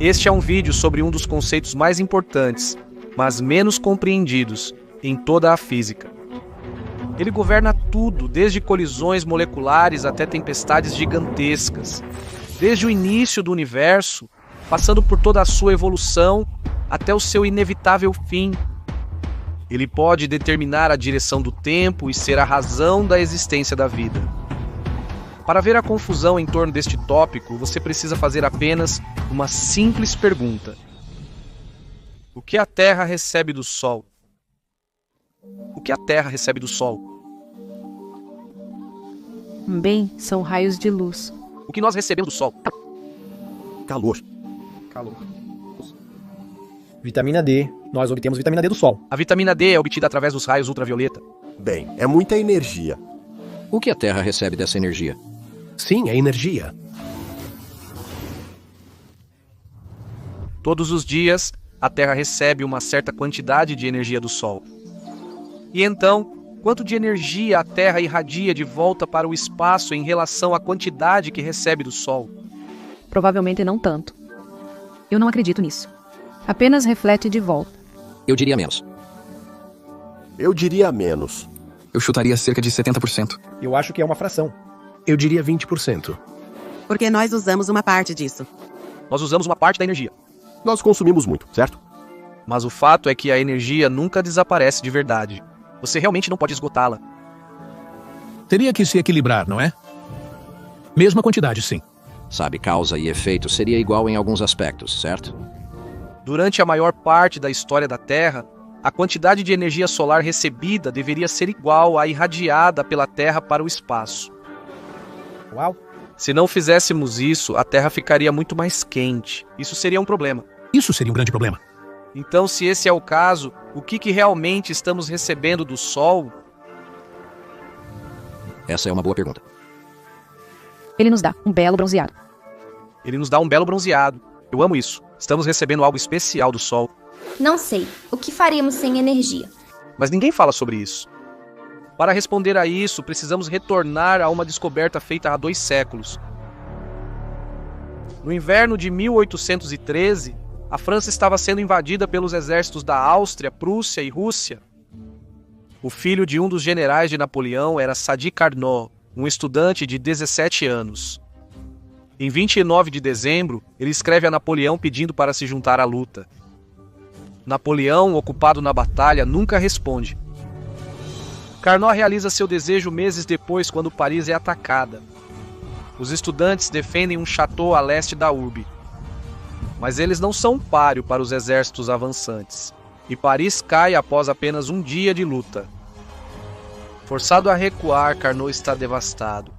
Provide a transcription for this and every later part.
Este é um vídeo sobre um dos conceitos mais importantes, mas menos compreendidos, em toda a física. Ele governa tudo, desde colisões moleculares até tempestades gigantescas, desde o início do universo, passando por toda a sua evolução até o seu inevitável fim. Ele pode determinar a direção do tempo e ser a razão da existência da vida. Para ver a confusão em torno deste tópico, você precisa fazer apenas uma simples pergunta: o que a Terra recebe do Sol? O que a Terra recebe do Sol? Bem, são raios de luz. O que nós recebemos do Sol? Calor. Calor. Vitamina D. Nós obtemos vitamina D do Sol. A vitamina D é obtida através dos raios ultravioleta. Bem, é muita energia. O que a Terra recebe dessa energia? Sim, é energia. Todos os dias, a Terra recebe uma certa quantidade de energia do Sol. E então, quanto de energia a Terra irradia de volta para o espaço em relação à quantidade que recebe do Sol? Provavelmente não tanto. Eu não acredito nisso. Apenas reflete de volta. Eu diria menos. Eu diria menos. Eu chutaria cerca de 70%. Eu acho que é uma fração. Eu diria 20%. Porque nós usamos uma parte disso. Nós usamos uma parte da energia. Nós consumimos muito, certo? Mas o fato é que a energia nunca desaparece de verdade. Você realmente não pode esgotá-la. Teria que se equilibrar, não é? Mesma quantidade, sim. Sabe, causa e efeito seria igual em alguns aspectos, certo? Durante a maior parte da história da Terra, a quantidade de energia solar recebida deveria ser igual à irradiada pela Terra para o espaço. Uau! Se não fizéssemos isso, a Terra ficaria muito mais quente. Isso seria um problema. Isso seria um grande problema. Então, se esse é o caso, o que realmente estamos recebendo do Sol? Essa é uma boa pergunta. Ele nos dá um belo bronzeado. Ele nos dá um belo bronzeado. Eu amo isso. Estamos recebendo algo especial do Sol. Não sei. O que faríamos sem energia? Mas ninguém fala sobre isso. Para responder a isso, precisamos retornar a uma descoberta feita há 2 séculos. No inverno de 1813, a França estava sendo invadida pelos exércitos da Áustria, Prússia e Rússia. O filho de um dos generais de Napoleão era Sadi Carnot, um estudante de 17 anos. Em 29 de dezembro, ele escreve a Napoleão pedindo para se juntar à luta. Napoleão, ocupado na batalha, nunca responde. Carnot realiza seu desejo meses depois, quando Paris é atacada. Os estudantes defendem um chateau a leste da urbe. Mas eles não são páreo para os exércitos avançantes, e Paris cai após apenas um dia de luta. Forçado a recuar, Carnot está devastado.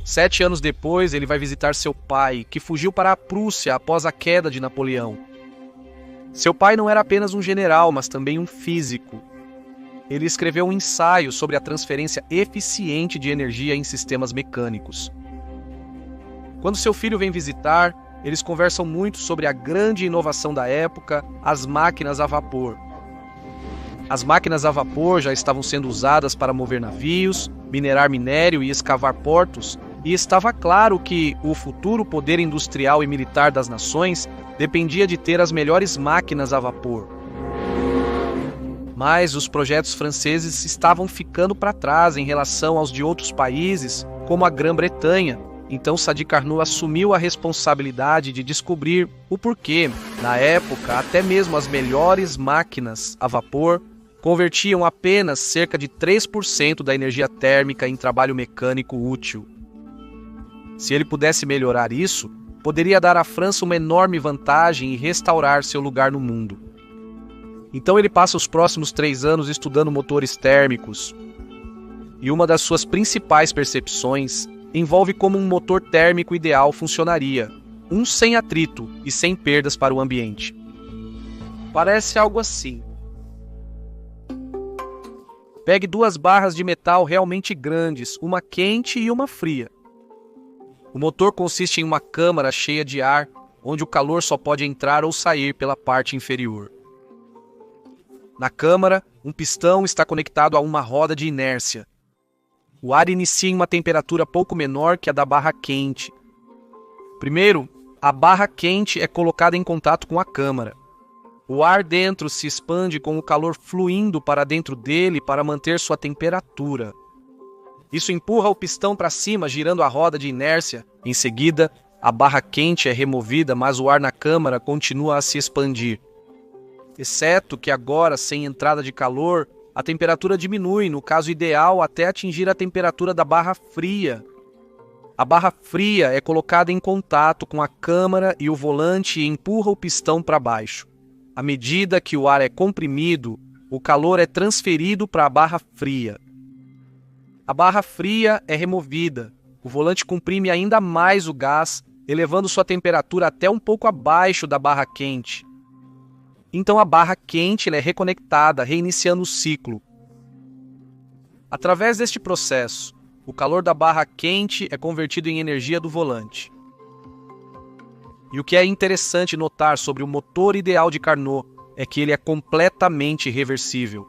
7 anos depois, ele vai visitar seu pai, que fugiu para a Prússia após a queda de Napoleão. Seu pai não era apenas um general, mas também um físico. Ele escreveu um ensaio sobre a transferência eficiente de energia em sistemas mecânicos. Quando seu filho vem visitar, eles conversam muito sobre a grande inovação da época, as máquinas a vapor. As máquinas a vapor já estavam sendo usadas para mover navios, minerar minério e escavar portos, e estava claro que o futuro poder industrial e militar das nações dependia de ter as melhores máquinas a vapor. Mas os projetos franceses estavam ficando para trás em relação aos de outros países, como a Grã-Bretanha. Então Sadi Carnot assumiu a responsabilidade de descobrir o porquê, na época, até mesmo as melhores máquinas a vapor convertiam apenas cerca de 3% da energia térmica em trabalho mecânico útil. Se ele pudesse melhorar isso, poderia dar à França uma enorme vantagem e restaurar seu lugar no mundo. Então ele passa os próximos 3 anos estudando motores térmicos. E uma das suas principais percepções envolve como um motor térmico ideal funcionaria, um sem atrito e sem perdas para o ambiente. Parece algo assim. Pegue 2 barras de metal realmente grandes, uma quente e uma fria. O motor consiste em uma câmara cheia de ar, onde o calor só pode entrar ou sair pela parte inferior. Na câmara, um pistão está conectado a uma roda de inércia. O ar inicia em uma temperatura pouco menor que a da barra quente. Primeiro, a barra quente é colocada em contato com a câmara. O ar dentro se expande com o calor fluindo para dentro dele para manter sua temperatura. Isso empurra o pistão para cima, girando a roda de inércia. Em seguida, a barra quente é removida, mas o ar na câmara continua a se expandir. Exceto que agora, sem entrada de calor, a temperatura diminui, no caso ideal, até atingir a temperatura da barra fria. A barra fria é colocada em contato com a câmara e o volante e empurra o pistão para baixo. À medida que o ar é comprimido, o calor é transferido para a barra fria. A barra fria é removida. O volante comprime ainda mais o gás, elevando sua temperatura até um pouco abaixo da barra quente. Então a barra quente é reconectada, reiniciando o ciclo. Através deste processo, o calor da barra quente é convertido em energia do volante. E o que é interessante notar sobre o motor ideal de Carnot é que ele é completamente reversível.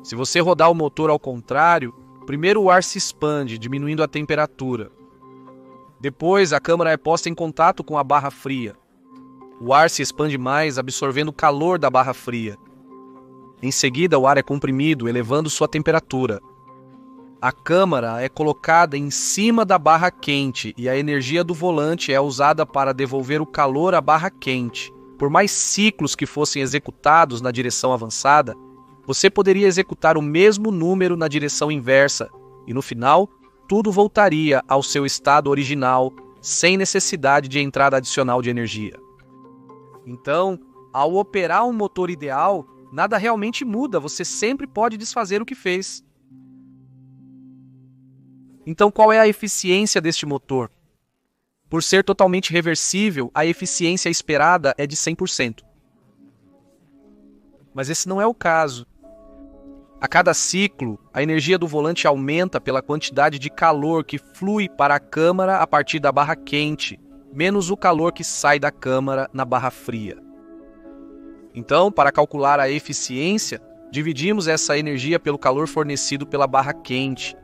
Se você rodar o motor ao contrário, primeiro o ar se expande, diminuindo a temperatura. Depois, a câmara é posta em contato com a barra fria. O ar se expande mais, absorvendo o calor da barra fria. Em seguida, o ar é comprimido, elevando sua temperatura. A câmara é colocada em cima da barra quente e a energia do volante é usada para devolver o calor à barra quente. Por mais ciclos que fossem executados na direção avançada, você poderia executar o mesmo número na direção inversa e, no final, tudo voltaria ao seu estado original, sem necessidade de entrada adicional de energia. Então, ao operar um motor ideal, nada realmente muda, você sempre pode desfazer o que fez. Então, qual é a eficiência deste motor? Por ser totalmente reversível, a eficiência esperada é de 100%. Mas esse não é o caso. A cada ciclo, a energia do volante aumenta pela quantidade de calor que flui para a câmara a partir da barra quente, menos o calor que sai da câmara na barra fria. Então, para calcular a eficiência, dividimos essa energia pelo calor fornecido pela barra quente.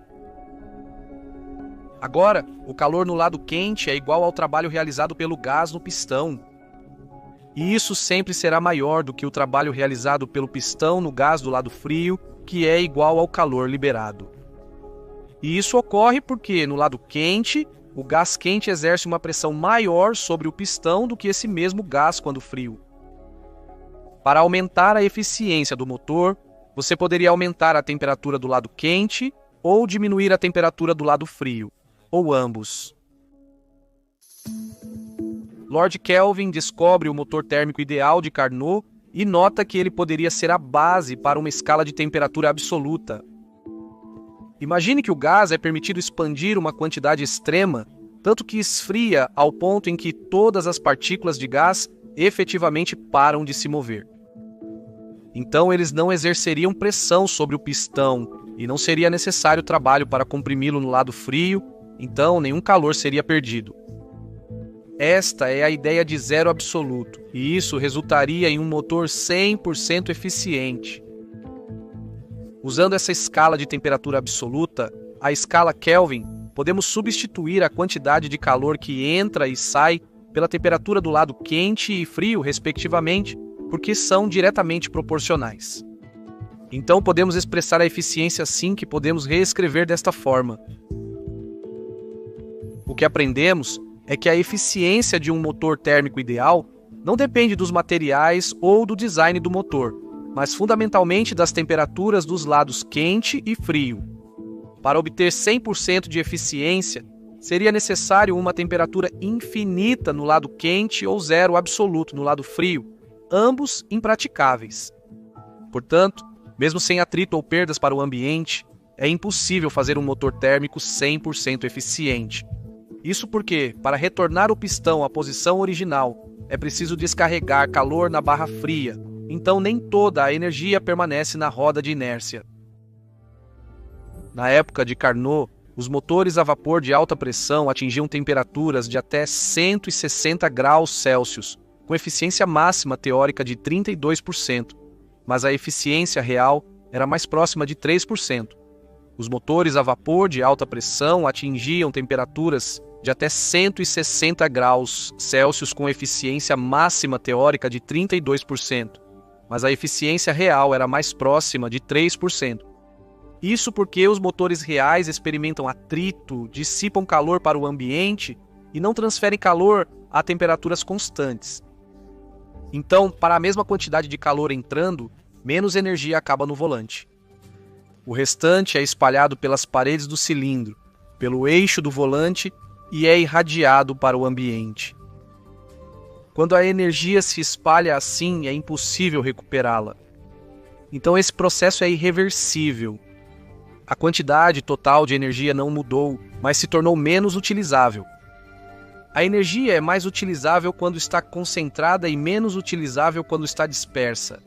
Agora, o calor no lado quente é igual ao trabalho realizado pelo gás no pistão. E isso sempre será maior do que o trabalho realizado pelo pistão no gás do lado frio, que é igual ao calor liberado. E isso ocorre porque, no lado quente, o gás quente exerce uma pressão maior sobre o pistão do que esse mesmo gás quando frio. Para aumentar a eficiência do motor, você poderia aumentar a temperatura do lado quente ou diminuir a temperatura do lado frio, ou ambos. Lord Kelvin descobre o motor térmico ideal de Carnot e nota que ele poderia ser a base para uma escala de temperatura absoluta. Imagine que o gás é permitido expandir uma quantidade extrema, tanto que esfria ao ponto em que todas as partículas de gás efetivamente param de se mover. Então eles não exerceriam pressão sobre o pistão e não seria necessário trabalho para comprimi-lo no lado frio, então nenhum calor seria perdido. Esta é a ideia de zero absoluto, e isso resultaria em um motor 100% eficiente. Usando essa escala de temperatura absoluta, a escala Kelvin, podemos substituir a quantidade de calor que entra e sai pela temperatura do lado quente e frio, respectivamente, porque são diretamente proporcionais. Então podemos expressar a eficiência assim que podemos reescrever desta forma. O que aprendemos é que a eficiência de um motor térmico ideal não depende dos materiais ou do design do motor, mas fundamentalmente das temperaturas dos lados quente e frio. Para obter 100% de eficiência, seria necessário uma temperatura infinita no lado quente ou zero absoluto no lado frio, ambos impraticáveis. Portanto, mesmo sem atrito ou perdas para o ambiente, é impossível fazer um motor térmico 100% eficiente. Isso porque, para retornar o pistão à posição original, é preciso descarregar calor na barra fria, então nem toda a energia permanece na roda de inércia. Na época de Carnot, os motores a vapor de alta pressão atingiam temperaturas de até 160 graus Celsius, com eficiência máxima teórica de 32%, mas a eficiência real era mais próxima de 3%. Os motores a vapor de alta pressão atingiam temperaturas de até 160 graus Celsius com eficiência máxima teórica de 32%, mas a eficiência real era mais próxima de 3%. Isso porque os motores reais experimentam atrito, dissipam calor para o ambiente e não transferem calor a temperaturas constantes. Então, para a mesma quantidade de calor entrando, menos energia acaba no volante. O restante é espalhado pelas paredes do cilindro, pelo eixo do volante e é irradiado para o ambiente. Quando a energia se espalha assim, é impossível recuperá-la. Então esse processo é irreversível. A quantidade total de energia não mudou, mas se tornou menos utilizável. A energia é mais utilizável quando está concentrada e menos utilizável quando está dispersa.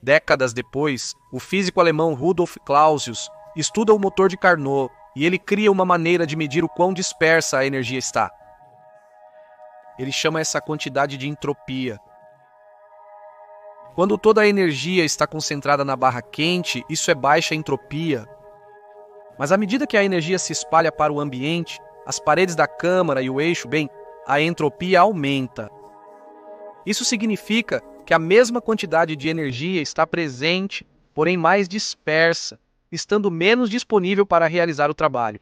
Décadas depois, o físico alemão Rudolf Clausius estuda o motor de Carnot e ele cria uma maneira de medir o quão dispersa a energia está. Ele chama essa quantidade de entropia. Quando toda a energia está concentrada na barra quente, isso é baixa entropia. Mas à medida que a energia se espalha para o ambiente, as paredes da câmara e o eixo, a entropia aumenta. Isso significa que a mesma quantidade de energia está presente, porém mais dispersa, estando menos disponível para realizar o trabalho.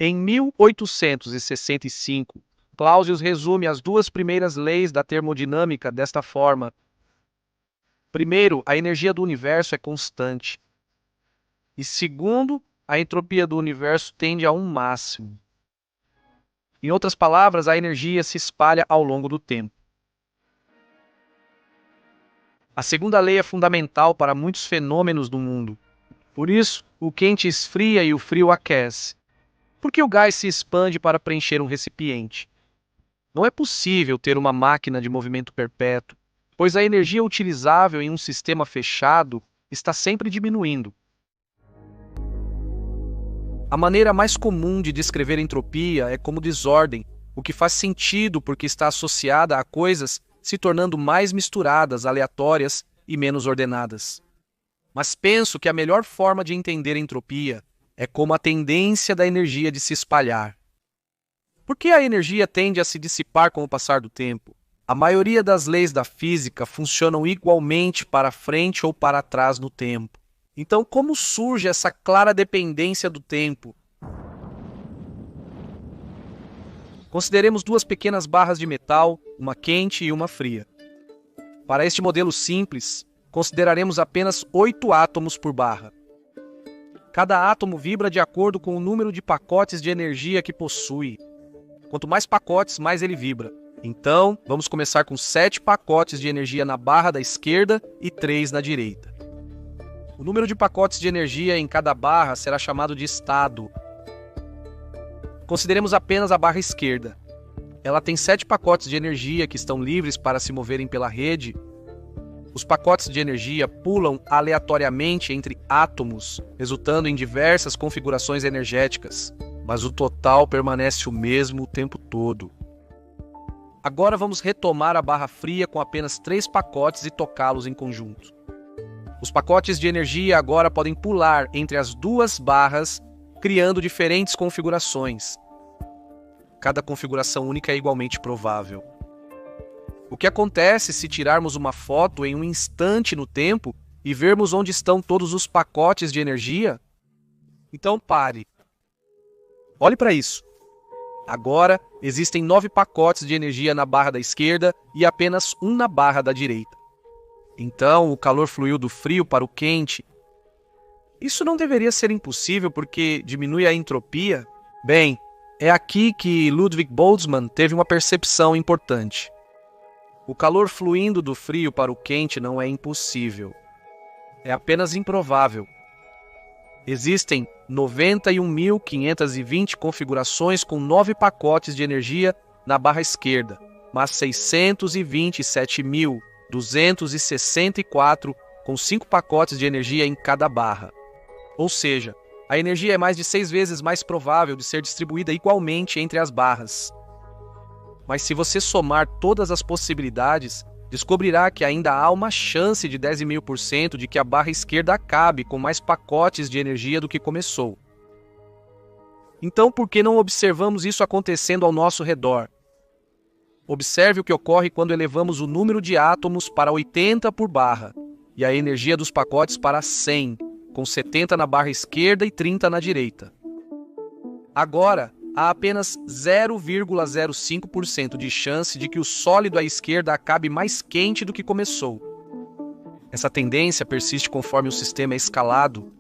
Em 1865, Clausius resume as duas primeiras leis da termodinâmica desta forma. Primeiro, a energia do universo é constante. E segundo, a entropia do universo tende a um máximo. Em outras palavras, a energia se espalha ao longo do tempo. A segunda lei é fundamental para muitos fenômenos do mundo. Por isso, o quente esfria e o frio aquece. Por que o gás se expande para preencher um recipiente? Não é possível ter uma máquina de movimento perpétuo, pois a energia utilizável em um sistema fechado está sempre diminuindo. A maneira mais comum de descrever entropia é como desordem, o que faz sentido porque está associada a coisas se tornando mais misturadas, aleatórias e menos ordenadas. Mas penso que a melhor forma de entender entropia é como a tendência da energia de se espalhar. Por que a energia tende a se dissipar com o passar do tempo? A maioria das leis da física funcionam igualmente para frente ou para trás no tempo. Então, como surge essa clara dependência do tempo? Consideremos duas pequenas barras de metal, uma quente e uma fria. Para este modelo simples, consideraremos apenas 8 átomos por barra. Cada átomo vibra de acordo com o número de pacotes de energia que possui. Quanto mais pacotes, mais ele vibra. Então, vamos começar com 7 pacotes de energia na barra da esquerda e 3 na direita. O número de pacotes de energia em cada barra será chamado de estado. Consideremos apenas a barra esquerda. Ela tem 7 pacotes de energia que estão livres para se moverem pela rede. Os pacotes de energia pulam aleatoriamente entre átomos, resultando em diversas configurações energéticas, mas o total permanece o mesmo o tempo todo. Agora vamos retomar a barra fria com apenas 3 pacotes e tocá-los em conjunto. Os pacotes de energia agora podem pular entre as duas barras, criando diferentes configurações. Cada configuração única é igualmente provável. O que acontece se tirarmos uma foto em um instante no tempo e vermos onde estão todos os pacotes de energia? Então pare. Olhe para isso. Agora, existem 9 pacotes de energia na barra da esquerda e apenas um na barra da direita. Então, o calor fluiu do frio para o quente. Isso não deveria ser impossível porque diminui a entropia? Bem, é aqui que Ludwig Boltzmann teve uma percepção importante. O calor fluindo do frio para o quente não é impossível. É apenas improvável. Existem 91.520 configurações com 9 pacotes de energia na barra esquerda, mas 627.264 com 5 pacotes de energia em cada barra. Ou seja, a energia é mais de 6 vezes mais provável de ser distribuída igualmente entre as barras. Mas se você somar todas as possibilidades, descobrirá que ainda há uma chance de 10.000% de que a barra esquerda acabe com mais pacotes de energia do que começou. Então, por que não observamos isso acontecendo ao nosso redor? Observe o que ocorre quando elevamos o número de átomos para 80 por barra e a energia dos pacotes para 100, com 70 na barra esquerda e 30 na direita. Agora, há apenas 0,05% de chance de que o sólido à esquerda acabe mais quente do que começou. Essa tendência persiste conforme o sistema é escalado.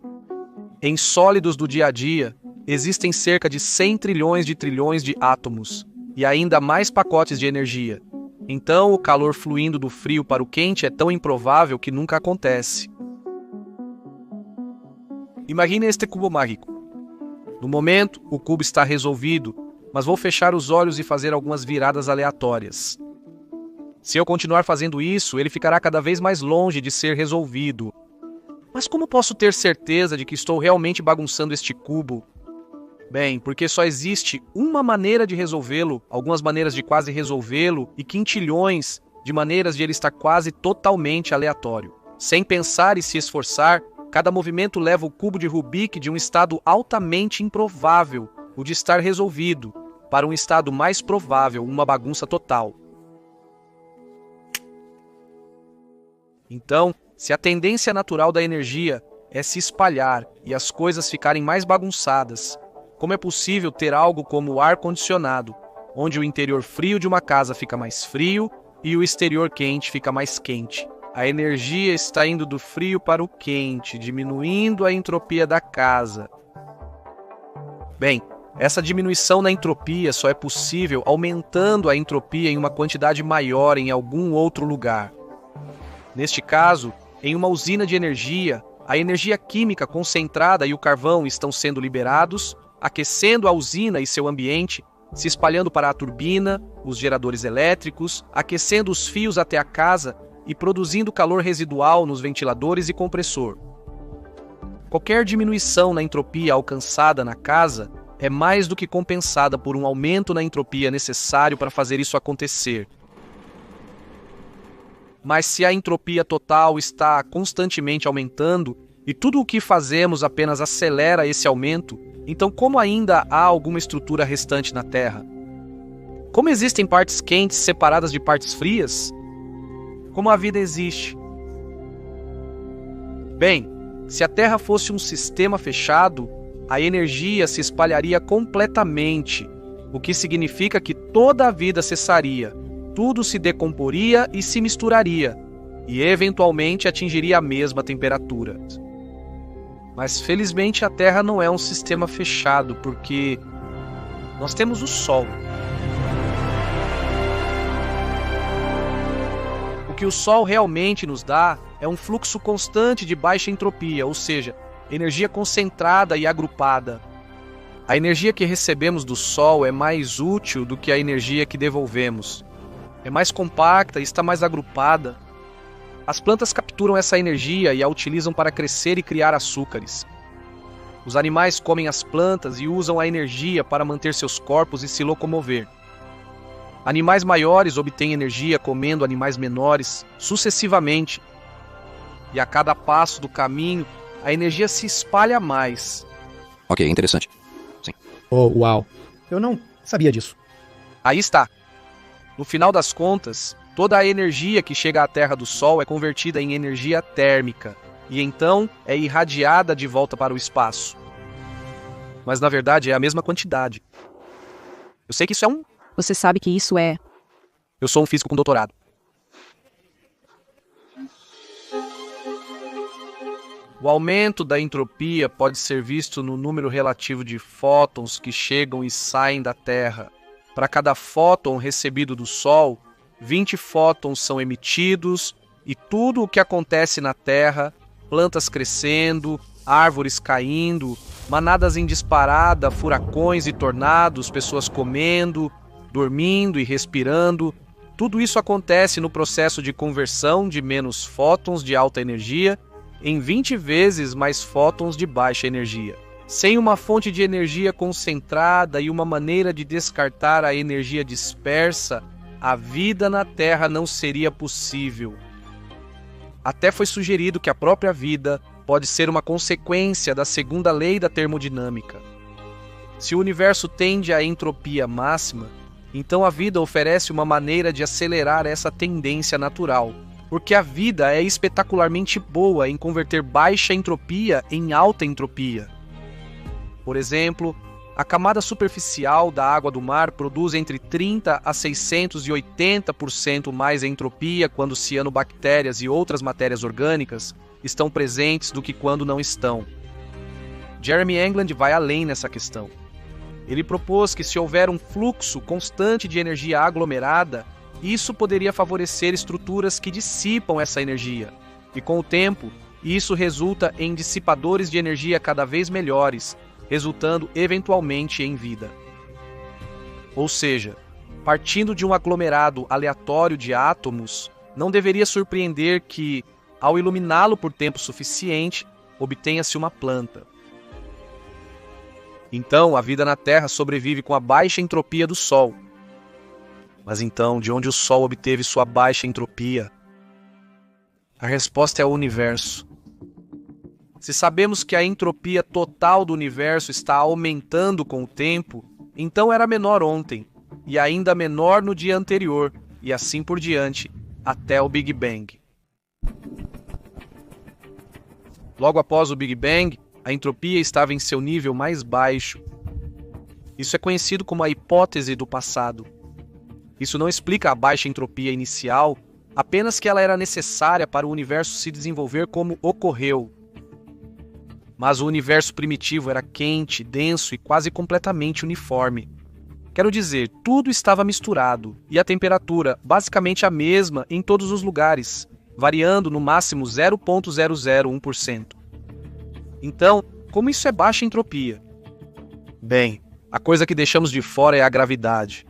Em sólidos do dia a dia, existem cerca de 100 trilhões de átomos e ainda mais pacotes de energia. Então, o calor fluindo do frio para o quente é tão improvável que nunca acontece. Imagine este cubo mágico. No momento, o cubo está resolvido, mas vou fechar os olhos e fazer algumas viradas aleatórias. Se eu continuar fazendo isso, ele ficará cada vez mais longe de ser resolvido. Mas como posso ter certeza de que estou realmente bagunçando este cubo? Bem, porque só existe uma maneira de resolvê-lo, algumas maneiras de quase resolvê-lo e quintilhões de maneiras de ele estar quase totalmente aleatório. Sem pensar e se esforçar, cada movimento leva o cubo de Rubik de um estado altamente improvável, o de estar resolvido, para um estado mais provável, uma bagunça total. Então, se a tendência natural da energia é se espalhar e as coisas ficarem mais bagunçadas, como é possível ter algo como o ar-condicionado, onde o interior frio de uma casa fica mais frio e o exterior quente fica mais quente? A energia está indo do frio para o quente, diminuindo a entropia da casa. Bem, essa diminuição na entropia só é possível aumentando a entropia em uma quantidade maior em algum outro lugar. Neste caso, em uma usina de energia, a energia química concentrada e o carvão estão sendo liberados, aquecendo a usina e seu ambiente, se espalhando para a turbina, os geradores elétricos, aquecendo os fios até a casa e produzindo calor residual nos ventiladores e compressor. Qualquer diminuição na entropia alcançada na casa é mais do que compensada por um aumento na entropia necessário para fazer isso acontecer. Mas se a entropia total está constantemente aumentando e tudo o que fazemos apenas acelera esse aumento, então como ainda há alguma estrutura restante na Terra? Como existem partes quentes separadas de partes frias? Como a vida existe? Bem, se a Terra fosse um sistema fechado, a energia se espalharia completamente, o que significa que toda a vida cessaria, tudo se decomporia e se misturaria, e eventualmente atingiria a mesma temperatura. Mas felizmente a Terra não é um sistema fechado, porque nós temos o Sol. O que o Sol realmente nos dá é um fluxo constante de baixa entropia, ou seja, energia concentrada e agrupada. A energia que recebemos do Sol é mais útil do que a energia que devolvemos. É mais compacta e está mais agrupada. As plantas capturam essa energia e a utilizam para crescer e criar açúcares. Os animais comem as plantas e usam a energia para manter seus corpos e se locomover. Animais maiores obtêm energia comendo animais menores, sucessivamente. E a cada passo do caminho, a energia se espalha mais. Ok, interessante. Sim. Oh, uau. Eu não sabia disso. Aí está. No final das contas, toda a energia que chega à Terra do Sol é convertida em energia térmica, e então é irradiada de volta para o espaço. Mas na verdade é a mesma quantidade. Eu sei que isso é um... Você sabe que isso é... Eu sou um físico com doutorado. O aumento da entropia pode ser visto no número relativo de fótons que chegam e saem da Terra. Para cada fóton recebido do Sol, 20 fótons são emitidos e tudo o que acontece na Terra, plantas crescendo, árvores caindo, manadas em disparada, furacões e tornados, pessoas comendo, dormindo e respirando, tudo isso acontece no processo de conversão de menos fótons de alta energia em 20 vezes mais fótons de baixa energia. Sem uma fonte de energia concentrada e uma maneira de descartar a energia dispersa, a vida na Terra não seria possível. Até foi sugerido que a própria vida pode ser uma consequência da segunda lei da termodinâmica. Se o universo tende à entropia máxima, então a vida oferece uma maneira de acelerar essa tendência natural, porque a vida é espetacularmente boa em converter baixa entropia em alta entropia. Por exemplo, a camada superficial da água do mar produz entre 30% a 680% mais entropia quando cianobactérias e outras matérias orgânicas estão presentes do que quando não estão. Jeremy England vai além nessa questão. Ele propôs que se houver um fluxo constante de energia aglomerada, isso poderia favorecer estruturas que dissipam essa energia. E com o tempo, isso resulta em dissipadores de energia cada vez melhores, resultando eventualmente em vida. Ou seja, partindo de um aglomerado aleatório de átomos, não deveria surpreender que, ao iluminá-lo por tempo suficiente, obtenha-se uma planta. Então, a vida na Terra sobrevive com a baixa entropia do Sol. Mas então, de onde o Sol obteve sua baixa entropia? A resposta é o universo. Se sabemos que a entropia total do universo está aumentando com o tempo, então era menor ontem, e ainda menor no dia anterior, e assim por diante, até o Big Bang. Logo após o Big Bang, a entropia estava em seu nível mais baixo. Isso é conhecido como a hipótese do passado. Isso não explica a baixa entropia inicial, apenas que ela era necessária para o universo se desenvolver como ocorreu. Mas o universo primitivo era quente, denso e quase completamente uniforme. Quero dizer, tudo estava misturado, e a temperatura basicamente a mesma em todos os lugares, variando no máximo 0,001%. Então, como isso é baixa entropia? Bem, a coisa que deixamos de fora é a gravidade.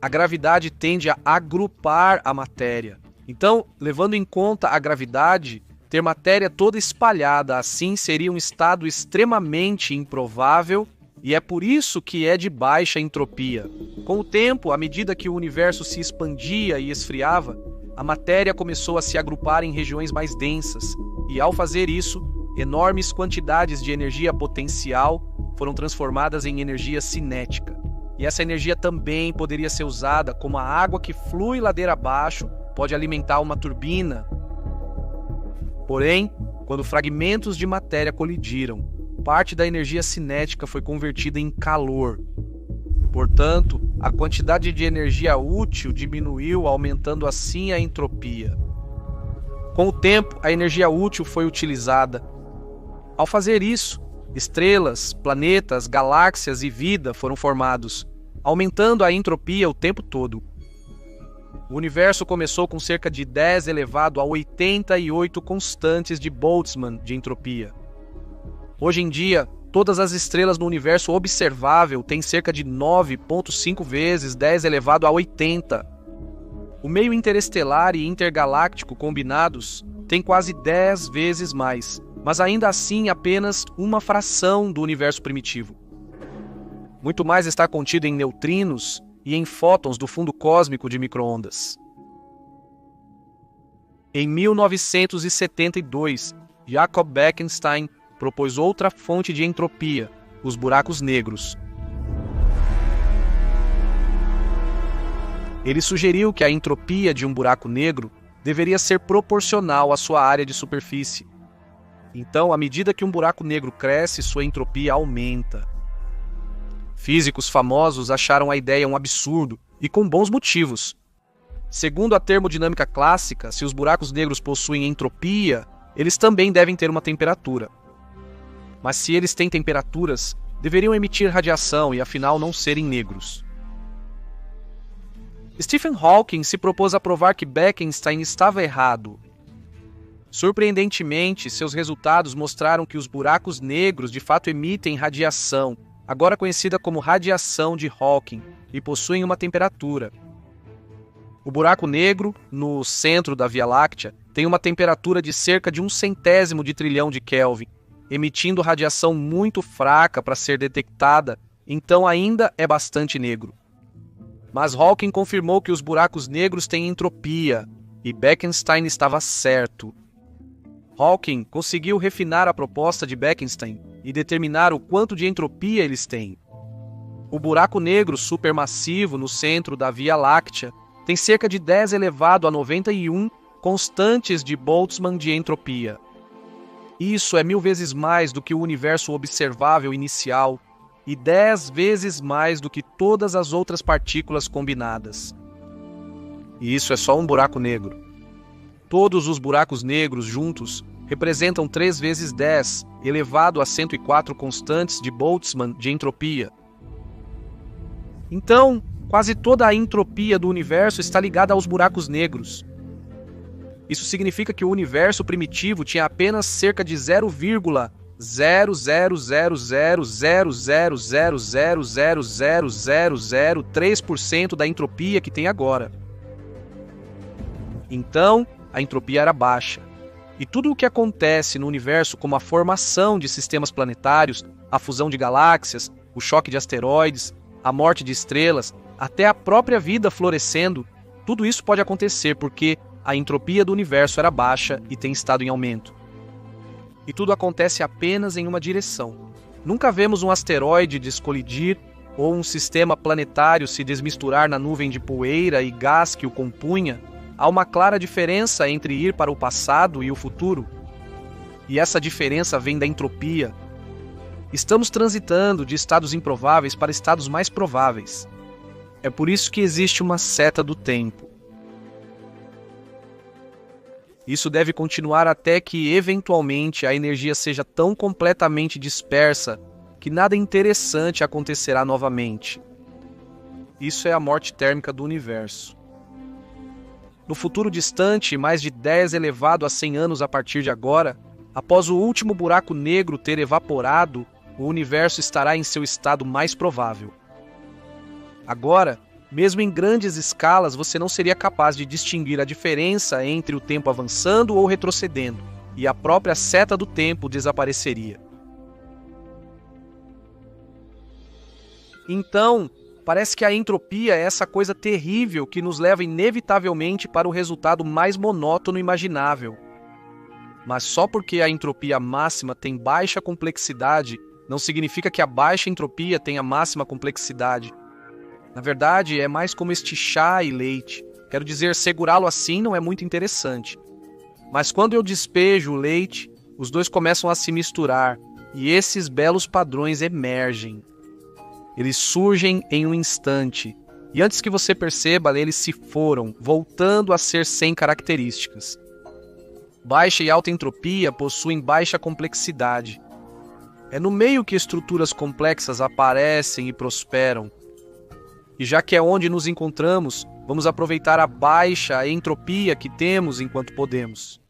A gravidade tende a agrupar a matéria. Então, levando em conta a gravidade, ter matéria toda espalhada assim seria um estado extremamente improvável, e é por isso que é de baixa entropia. Com o tempo, à medida que o universo se expandia e esfriava, a matéria começou a se agrupar em regiões mais densas, e ao fazer isso, enormes quantidades de energia potencial foram transformadas em energia cinética. E essa energia também poderia ser usada como a água que flui ladeira abaixo pode alimentar uma turbina. Porém, quando fragmentos de matéria colidiram, parte da energia cinética foi convertida em calor. Portanto, a quantidade de energia útil diminuiu, aumentando assim a entropia. Com o tempo, a energia útil foi utilizada. Ao fazer isso, estrelas, planetas, galáxias e vida foram formados, aumentando a entropia o tempo todo. O universo começou com cerca de 10 elevado a 88 constantes de Boltzmann de entropia. Hoje em dia, todas as estrelas no universo observável têm cerca de 9,5 vezes 10 elevado a 80. O meio interestelar e intergaláctico combinados têm quase 10 vezes mais, mas ainda assim apenas uma fração do universo primitivo. Muito mais está contido em neutrinos e em fótons do fundo cósmico de micro-ondas. Em 1972, Jacob Bekenstein propôs outra fonte de entropia, os buracos negros. Ele sugeriu que a entropia de um buraco negro deveria ser proporcional à sua área de superfície. Então, à medida que um buraco negro cresce, sua entropia aumenta. Físicos famosos acharam a ideia um absurdo, e com bons motivos. Segundo a termodinâmica clássica, se os buracos negros possuem entropia, eles também devem ter uma temperatura. Mas se eles têm temperaturas, deveriam emitir radiação e afinal não serem negros. Stephen Hawking se propôs a provar que Bekenstein estava errado. Surpreendentemente, seus resultados mostraram que os buracos negros de fato emitem radiação, agora conhecida como radiação de Hawking, e possuem uma temperatura. O buraco negro, no centro da Via Láctea, tem uma temperatura de cerca de 1/100º de trilhão de Kelvin, emitindo radiação muito fraca para ser detectada, então ainda é bastante negro. Mas Hawking confirmou que os buracos negros têm entropia, e Bekenstein estava certo. Hawking conseguiu refinar a proposta de Bekenstein e determinar o quanto de entropia eles têm. O buraco negro supermassivo no centro da Via Láctea tem cerca de 10 elevado a 91 constantes de Boltzmann de entropia. Isso é 1000 vezes mais do que o universo observável inicial e 10 vezes mais do que todas as outras partículas combinadas. E isso é só um buraco negro. Todos os buracos negros juntos representam 3 vezes 10 elevado a 104 constantes de Boltzmann de entropia. Então, quase toda a entropia do universo está ligada aos buracos negros. Isso significa que o universo primitivo tinha apenas cerca de 0,0000000000003% da entropia que tem agora. Então, a entropia era baixa. E tudo o que acontece no universo, como a formação de sistemas planetários, a fusão de galáxias, o choque de asteroides, a morte de estrelas, até a própria vida florescendo, tudo isso pode acontecer porque a entropia do universo era baixa e tem estado em aumento. E tudo acontece apenas em uma direção. Nunca vemos um asteroide descolidir ou um sistema planetário se desmisturar na nuvem de poeira e gás que o compunha. Há uma clara diferença entre ir para o passado e o futuro. E essa diferença vem da entropia. Estamos transitando de estados improváveis para estados mais prováveis. É por isso que existe uma seta do tempo. Isso deve continuar até que, eventualmente, a energia seja tão completamente dispersa que nada interessante acontecerá novamente. Isso é a morte térmica do universo. No futuro distante, mais de 10 elevado a 100 anos a partir de agora, após o último buraco negro ter evaporado, o universo estará em seu estado mais provável. Agora, mesmo em grandes escalas, você não seria capaz de distinguir a diferença entre o tempo avançando ou retrocedendo, e a própria seta do tempo desapareceria. Então, parece que a entropia é essa coisa terrível que nos leva inevitavelmente para o resultado mais monótono imaginável. Mas só porque a entropia máxima tem baixa complexidade, não significa que a baixa entropia tenha máxima complexidade. Na verdade, é mais como este chá e leite. Quero dizer, segurá-lo assim não é muito interessante. Mas quando eu despejo o leite, os dois começam a se misturar, e esses belos padrões emergem. Eles surgem em um instante, e antes que você perceba, eles se foram, voltando a ser sem características. Baixa e alta entropia possuem baixa complexidade. É no meio que estruturas complexas aparecem e prosperam. E já que é onde nos encontramos, vamos aproveitar a baixa entropia que temos enquanto podemos.